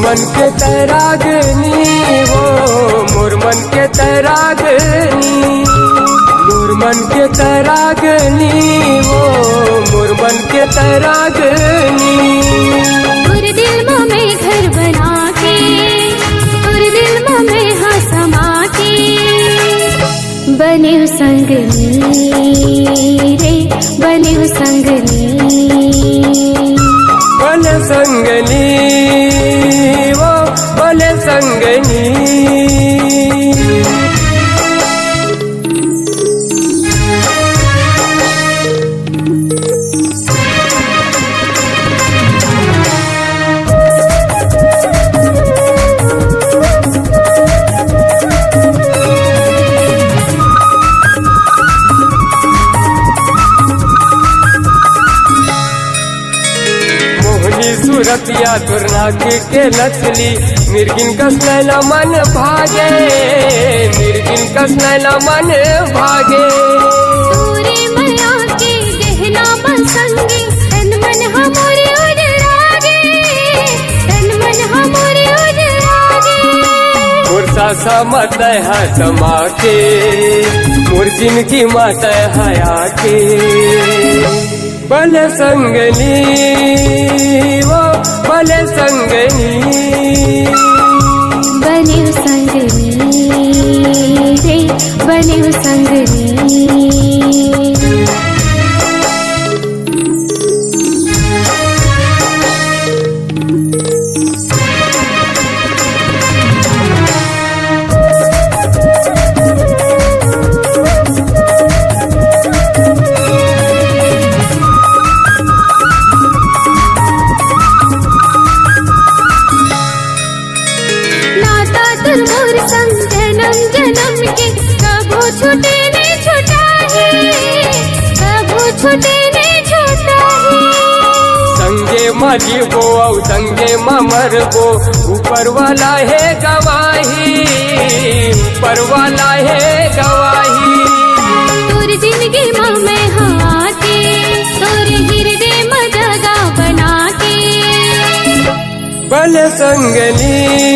मन के तैरागनी वो मोर मन के तैरागनी, मोर मन के तैरागनी वो मोर मन के तैरागनी। और दिल में घर बना के, और दिल में हाँ समा के, बने संगनी रे बने संगनी, बने संगनी वो बने संगनी। सूरतिया तुरनाक के नचली, मिर्गिन कस नैना मन भागे, मिर्गिन कस नैना मन भागे। तोरे माया के गहना बसंगे, तन मन हमरे उजरागे, तन मन हमरे उजरागे। मुर्सा सा मत है समा के, मोर जिनकी मत हया के, बने संगनी वो बने संगनी, बने संगनी रे बने संगनी। जन्म जन्म के कबो छूटे नहीं छूटा है, कबो छूटे नहीं छूटा है। संगे मरी वो और संगे मर वो, ऊपर वाला है गवाही, ऊपर वाला है गवाही। तोर जिंदगी में हाँ के, तोर हृदय में जगह बना के, बने संगनी